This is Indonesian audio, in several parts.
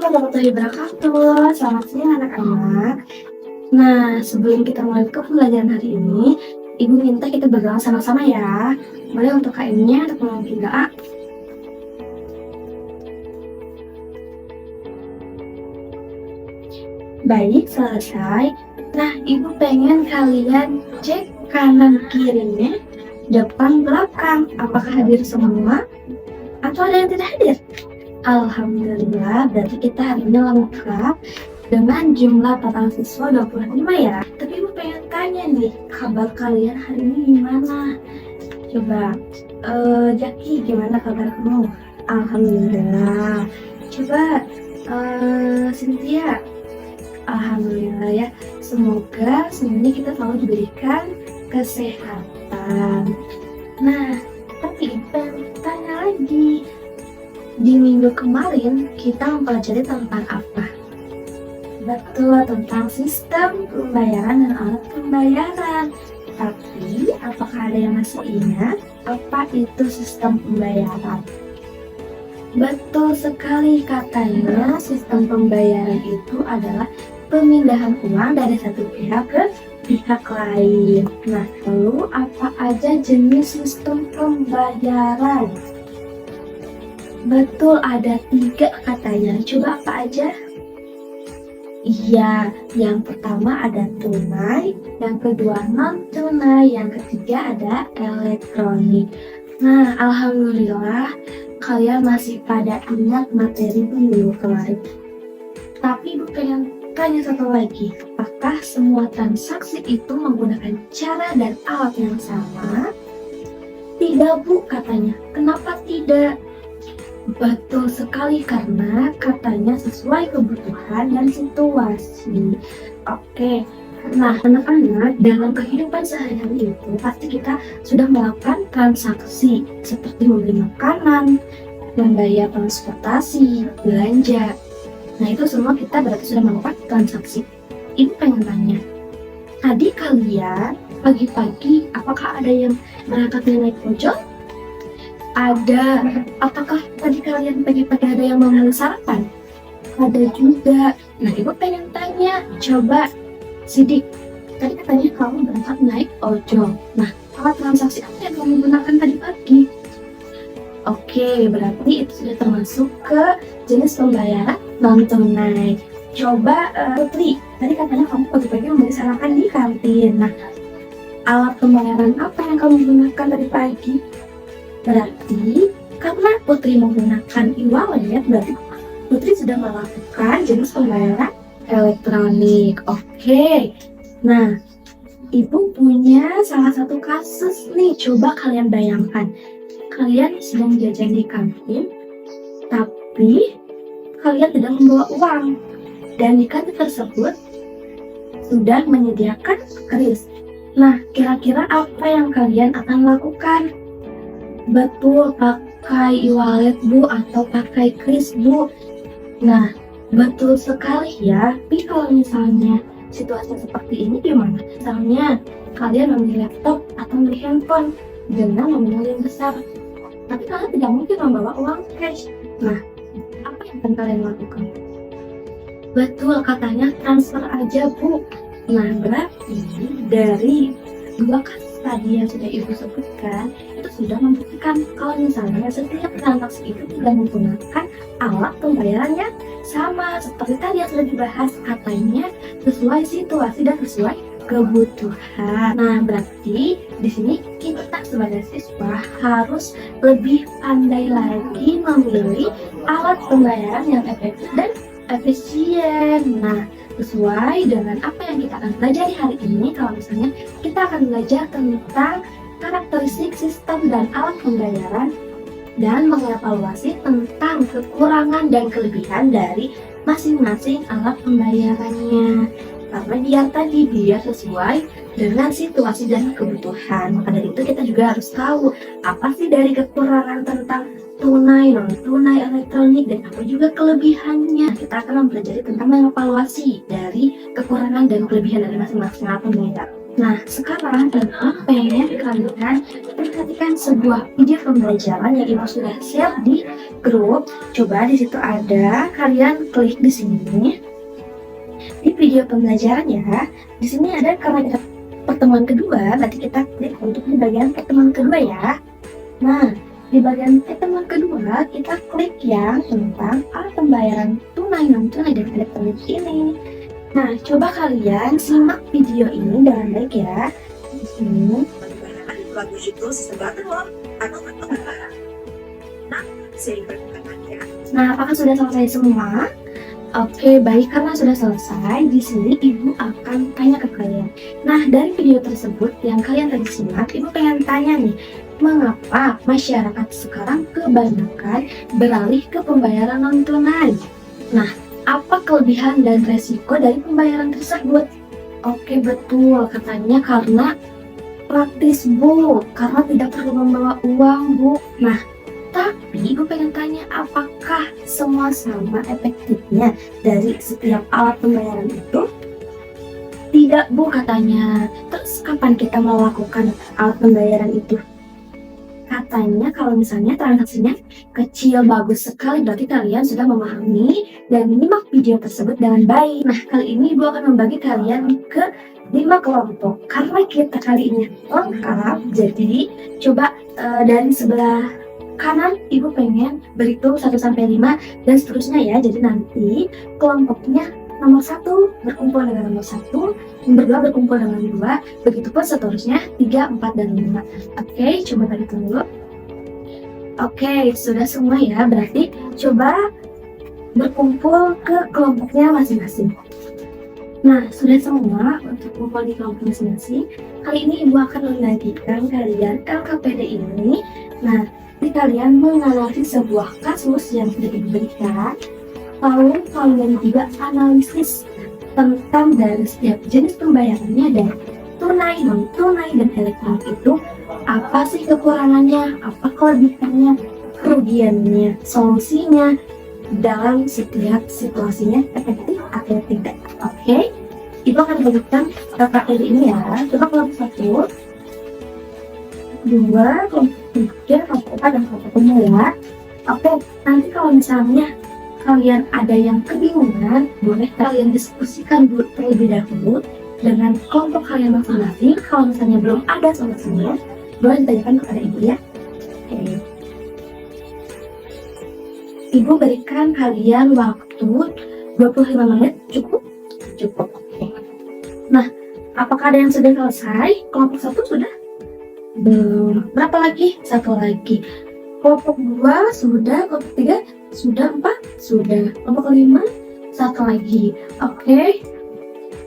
warahmatullahi wabarakatuh. Selamat siang anak-anak. Nah, sebelum kita mulai ke pembelajaran hari ini, Ibu minta kita berdoa sama-sama ya. Boleh untuk KM-nya untuk memimpin doa. Baik, selesai. Nah, Ibu pengen kalian cek kanan kirinya, depan belakang. Apakah hadir semua? Atau ada yang tidak hadir? Alhamdulillah, berarti kita hari ini lengkap dengan jumlah total siswa 25 ya. Tapi Ibu pengen tanya nih, kabar kalian hari ini gimana? Coba, Jaki, gimana kabar kamu? Alhamdulillah. Coba, Cynthia, alhamdulillah ya. Semoga semuanya kita selalu diberikan kesehatan. Nah, tapi pengen tanya lagi. Di minggu kemarin kita mempelajari tentang apa? Betul, tentang sistem pembayaran dan alat pembayaran. Tapi, apakah ada yang masih ingat apa itu sistem pembayaran? Betul sekali, katanya sistem pembayaran itu adalah pemindahan uang dari satu pihak ke pihak lain. Nah, lalu apa aja jenis sistem pembayaran? Betul, ada 3 katanya. Coba apa aja? Iya, yang pertama ada tunai, yang kedua non tunai, yang ketiga ada elektronik. Nah, alhamdulillah kalian masih pada ingat materi minggu kemarin. Tapi Ibu pengen tanya satu lagi, apakah semua transaksi itu menggunakan cara dan alat yang sama? Tidak, Bu, katanya. Kenapa tidak? Betul sekali, karena katanya sesuai kebutuhan dan situasi. Oke, nah anak-anak dalam kehidupan sehari-hari itu pasti kita sudah melakukan transaksi seperti membeli makanan, membayar transportasi, belanja. Nah itu semua kita berarti sudah melakukan transaksi. Ini pengen tanya, tadi kalian pagi-pagi apakah ada yang berangkatnya naik ojol? Ada. Apakah tadi kalian pagi-pagi ada yang mau sarapan? Ada juga. Nah, Ibu pengen tanya, coba Sidik, tadi katanya kamu berangkat naik ojol. Nah, alat transaksi apa yang kamu gunakan tadi pagi? Oke, berarti itu sudah termasuk ke jenis pembayaran non tunai. Coba Putri, tadi katanya kamu pagi-pagi membeli sarapan di kantin. Nah, alat pembayaran apa yang kamu gunakan tadi pagi? Berarti karena Putri menggunakan e-wallet, berarti Putri sudah melakukan jenis pembayaran elektronik. Oke. Nah, Ibu punya salah satu kasus nih. Coba kalian bayangkan. Kalian sedang jajan di kantin, tapi kalian tidak membawa uang. Dan di kantin tersebut sudah menyediakan kris. Nah, kira-kira apa yang kalian akan lakukan? Betul, pakai e-wallet, Bu, atau pakai kris, Bu. Nah, betul sekali ya. Tapi kalau misalnya situasi seperti ini gimana? Misalnya kalian membeli laptop atau membeli handphone dengan nominal yang besar, tapi kalian tidak mungkin membawa uang cash. Nah, apa yang akan kalian lakukan? Betul, katanya transfer aja, Bu. Nah, berarti dari 2 kasus tadi yang sudah Ibu sebutkan itu sudah membuktikan kalau misalnya setiap transaksi itu tidak menggunakan alat pembayaran yang sama seperti tadi yang sudah dibahas, katanya sesuai situasi dan sesuai kebutuhan. Nah, berarti di sini kita sebagai siswa harus lebih pandai lagi memilih alat pembayaran yang efektif dan efisien. Nah, sesuai dengan apa yang kita akan pelajari hari ini, kalau misalnya kita akan belajar tentang karakteristik sistem dan alat pembayaran dan mengevaluasi tentang kekurangan dan kelebihan dari masing-masing alat pembayarannya. Karena biar sesuai dengan situasi dan kebutuhan. Maka dari itu kita juga harus tahu apa sih dari kekurangan tentang tunai, non tunai, elektronik, dan apa juga kelebihannya. Kita akan mempelajari tentang mengevaluasi dari kekurangan dan kelebihan dari masing-masing alat pembayaran. Nah, sekarang Ibu pengen kalian perhatikan sebuah video pembelajaran yang Ibu sudah share di grup. Coba di situ ada, kalian klik di sini. Di video pembelajaran ya, di sini ada karena kita pertemuan kedua, berarti kita klik untuk di bagian pertemuan kedua ya. Nah, di bagian pertemuan kedua kita klik yang tentang alat pembayaran tunai, non tunai dan elektronik ini. Nah, coba kalian simak video ini dengan baik ya. Di sini. Bagus itu sesuatu loh. Nah, Nah, apakah sudah selesai semua? Oke, baik, karena sudah selesai, di sini Ibu akan tanya ke kalian. Nah, dari video tersebut yang kalian tadi simak, Ibu pengen tanya nih, mengapa masyarakat sekarang kebanyakan beralih ke pembayaran non tunai? Nah, apa kelebihan dan resiko dari pembayaran tersebut? Oke, betul, katanya karena praktis Bu, karena tidak perlu membawa uang Bu. Nah, tapi Ibu pengen tanya, apakah semua sama efektifnya dari setiap alat pembayaran itu? Tidak Bu, katanya. Terus kapan kita melakukan alat pembayaran itu? Katanya kalau misalnya transaksinya kecil, bagus sekali, berarti kalian sudah memahami dan menyimak video tersebut dengan baik. Nah, kali ini Ibu akan membagi kalian ke 5 kelompok. Karena kita kali ini lengkap, jadi coba dari sebelah kanan Ibu pengen berhitung 1-5 dan seterusnya ya. Jadi nanti kelompoknya nomor 1 berkumpul dengan nomor 1, nomor 2 berkumpul dengan 2, begitupun seterusnya 3, 4, dan 5. Oke, coba tadi dulu. Oke, sudah semua ya, berarti coba berkumpul ke kelompoknya masing-masing. Nah, sudah semua untuk kumpul di kelompok masing-masing. Kali ini Ibu akan membagikan kalian LKPD ini. Nah, kalian menganalisis sebuah kasus yang sudah diberikan, lalu kalian juga analisis tentang dari setiap jenis pembayarannya dan tunai, non tunai, dan elektronik itu apa sih kekurangannya, apa kelebihannya, kerugiannya, solusinya dalam setiap situasinya efektif atau tidak. Oke, Ibu akan berikan LKPD ini ya. Coba kelompok 1, 2, kelompok 3, kelompok 4, dan kelompok 5 ya. Oke, nanti kalau misalnya kalian ada yang kebingungan, boleh kalian diskusikan dulu terlebih dahulu dengan kelompok kalian masing-masing. Kalau misalnya belum ada solusinya, boleh ditanyakan kepada Ibu ya. Oke. Ibu berikan kalian waktu 25 menit, cukup? Cukup. Oke. Nah, apakah ada yang sudah selesai? Kelompok 1 sudah? Belum. Berapa lagi? 1 lagi. Kelompok 2 sudah, kelompok 3 sudah, 4 sudah, kelompok 5 1 lagi. Oke,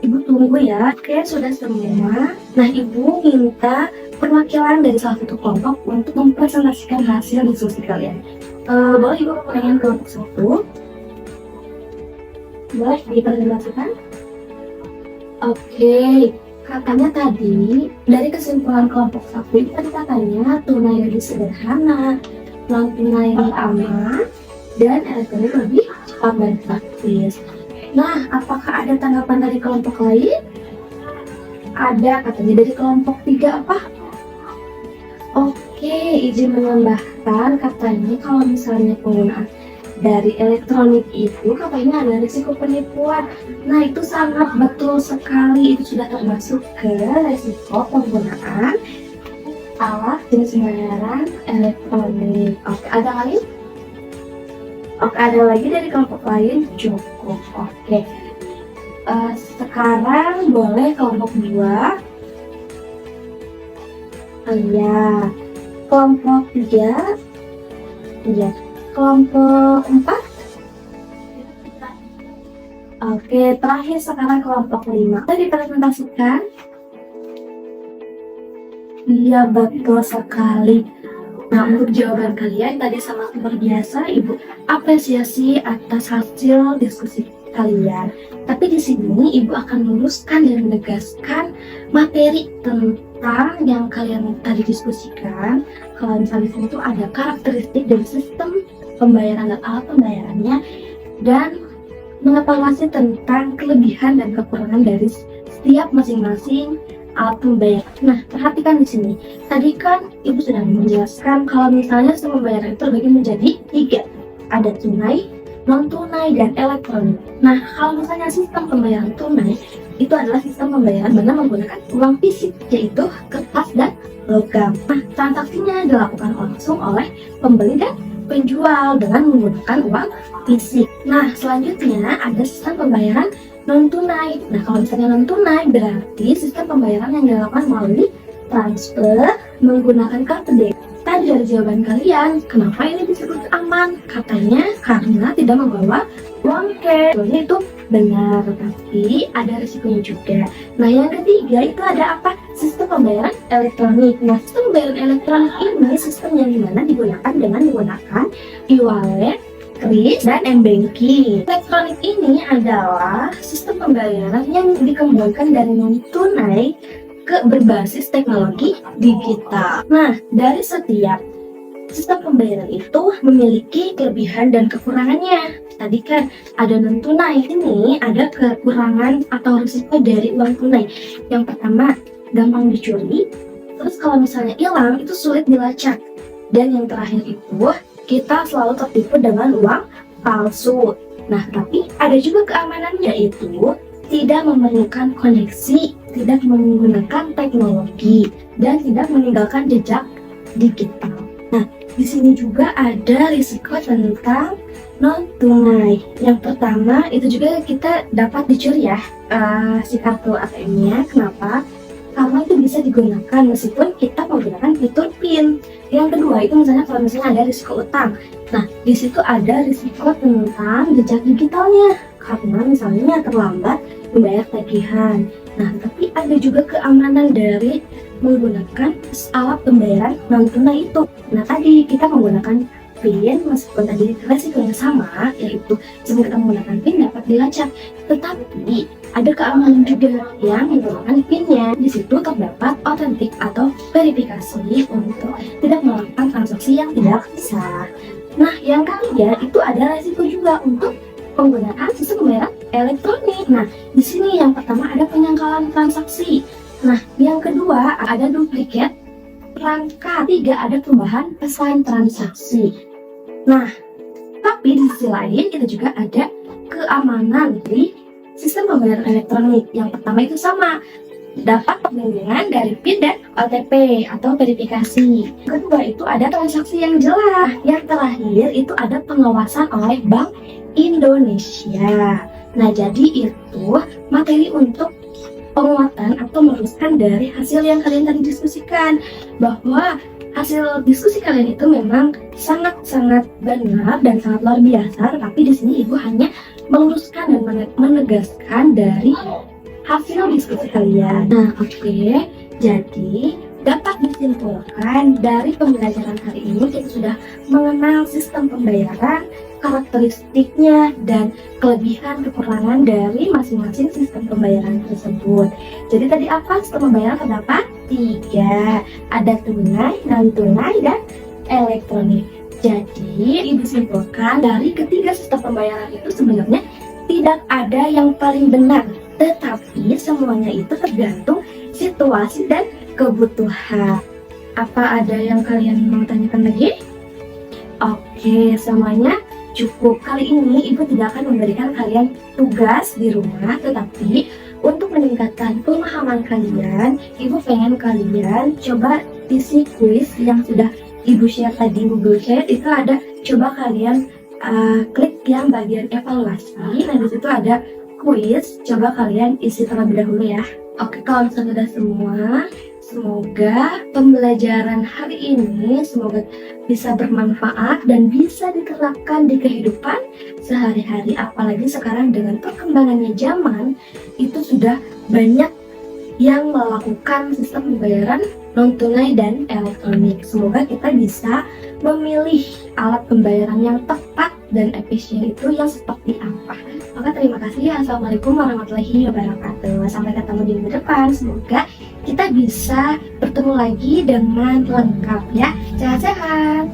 Ibu tunggu ya. Oke, sudah semua. Nah, Ibu minta perwakilan dari salah satu kelompok untuk mempresentasikan hasil diskusi kalian. Boleh Ibu pertanyaan kelompok 1? Boleh dipresentasikan? Oke. Katanya tadi, dari kesimpulan kelompok 1 itu katanya tunai lebih sederhana, non tunai lebih aman, dan elektronik lebih cepat dan praktis. Nah, apakah ada tanggapan dari kelompok lain? Ada, katanya dari kelompok 3 apa? Oke, izin menambahkan, katanya kalau misalnya penggunaan dari elektronik itu katanya ada risiko penipuan. Nah, itu sangat betul sekali, itu sudah termasuk ke risiko penggunaan alat jenis pembayaran elektronik. Oke, ada lagi? Oke, ada lagi dari kelompok lain? Cukup. Oke, sekarang boleh kelompok 2. Iya, kelompok 3. Iya, kelompok 4. Oke, terakhir sekarang kelompok 5. Tadi dipresentasikan. Iya, betul sekali. Nah, untuk jawaban kalian tadi sangat luar biasa, Ibu apresiasi atas hasil diskusi kalian. Tapi di sini Ibu akan meluruskan dan menegaskan materi tentang yang kalian tadi diskusikan. Kalau misalnya di sini tuh ada karakteristik dari sistem pembayaran dan alat pembayarannya, dan mengevaluasi tentang kelebihan dan kekurangan dari setiap masing-masing alat pembayaran. Nah, perhatikan di sini. Tadi kan Ibu sudah menjelaskan kalau misalnya sistem pembayaran itu terbagi menjadi 3. Ada tunai, non tunai, dan elektronik. Nah, kalau misalnya sistem pembayaran tunai itu adalah sistem pembayaran dengan menggunakan uang fisik, yaitu kertas dan logam. Nah, transaksinya dilakukan langsung oleh pembeli dan penjual dengan menggunakan uang fisik. Nah, selanjutnya ada sistem pembayaran non tunai. Nah, kalau misalnya non tunai berarti sistem pembayaran yang dilakukan melalui transfer menggunakan kartu debit. Tadi dari jawaban kalian, kenapa ini disebut aman? Katanya karena tidak membawa uang cash. Soalnya itu benar, tapi ada risikonya juga. Nah, yang ketiga itu ada apa? Sistem pembayaran elektronik. Nah, sistem pembayaran elektronik ini sistem yang dimana digunakan dengan menggunakan e-wallet, kris, dan m-banking. Elektronik ini adalah sistem pembayaran yang dikembangkan dari non tunai ke berbasis teknologi digital. Nah, dari setiap sistem pembayaran itu memiliki kelebihan dan kekurangannya. Tadi kan ada non tunai, ini ada kekurangan atau risiko dari uang tunai. Yang pertama, gampang dicuri. Terus kalau misalnya hilang itu sulit dilacak. Dan yang terakhir itu kita selalu tertipu dengan uang palsu. Nah, tapi ada juga keamanannya, yaitu tidak memerlukan koneksi, tidak menggunakan teknologi, dan tidak meninggalkan jejak digital. Nah, di sini juga ada risiko tentang non tunai. Yang pertama itu juga kita dapat dicuri ya si kartu ATM-nya. Kenapa? Karena itu bisa digunakan meskipun kita menggunakan fitur PIN. Yang kedua itu misalnya kalau misalnya ada risiko utang. Nah, di situ ada risiko tentang jejak digitalnya karena misalnya terlambat membayar tagihan. Nah, tapi ada juga keamanan dari menggunakan alat pembayaran non tunai itu. Nah, tadi kita menggunakan PIN meskipun tadi resikonya sama, yaitu sebelum kita menggunakan PIN dapat dilacak, tetapi ada keamanan juga yang menggunakan PIN-nya. Di situ terdapat otentik atau verifikasi untuk tidak melakukan transaksi yang tidak sah. Nah, yang ketiga itu ada resiko juga untuk penggunaan sistem pembayaran elektronik. Nah, di sini yang pertama ada penyangkalan transaksi. Nah, yang kedua ada duplikat perangkat. Tiga ada perubahan pesan transaksi. Nah, tapi di sisi lain kita juga ada keamanan di sistem pembayaran elektronik. Yang pertama itu sama, dapat perlindungan dari PIN dan OTP atau verifikasi. Kedua itu ada transaksi yang jelas. Yang terakhir itu ada pengawasan oleh Bank Indonesia. Nah, jadi itu materi untuk penguatan atau meluruskan dari hasil yang kalian tadi diskusikan, bahwa hasil diskusi kalian itu memang sangat-sangat benar dan sangat luar biasa, tetapi di sini Ibu hanya meluruskan dan menegaskan dari hasil diskusi kalian. Nah, oke. Jadi dapat disimpulkan dari pembelajaran hari ini kita sudah mengenal sistem pembayaran, karakteristiknya, dan kelebihan kekurangan dari masing-masing sistem pembayaran tersebut. Jadi tadi apa? Sistem pembayaran terdapat 3. Ada tunai, non tunai, dan elektronik. Jadi disimpulkan dari ketiga sistem pembayaran itu sebenarnya tidak ada yang paling benar, tetapi semuanya itu tergantung situasi dan kebutuhan. Apa ada yang kalian mau tanyakan lagi? Oke, semuanya cukup. Kali ini Ibu tidak akan memberikan kalian tugas di rumah, tetapi untuk meningkatkan pemahaman kalian, Ibu pengen kalian coba isi kuis yang sudah Ibu share tadi Google Sheet. Itu ada, coba kalian klik yang bagian evaluasi. Nah, di situ ada kuis, coba kalian isi terlebih dahulu ya. Oke, kalau misalnya sudah semua, semoga pembelajaran hari ini semoga bisa bermanfaat dan bisa diterapkan di kehidupan sehari-hari. Apalagi sekarang dengan perkembangannya zaman, itu sudah banyak yang melakukan sistem pembayaran non tunai dan elektronik. Semoga kita bisa memilih alat pembayaran yang tepat dan efisien itu yang seperti apa. Maka terima kasih. Assalamualaikum warahmatullahi wabarakatuh. Sampai ketemu di minggu depan. Semoga kita bisa bertemu lagi dengan lengkap ya. Sehat-sehat.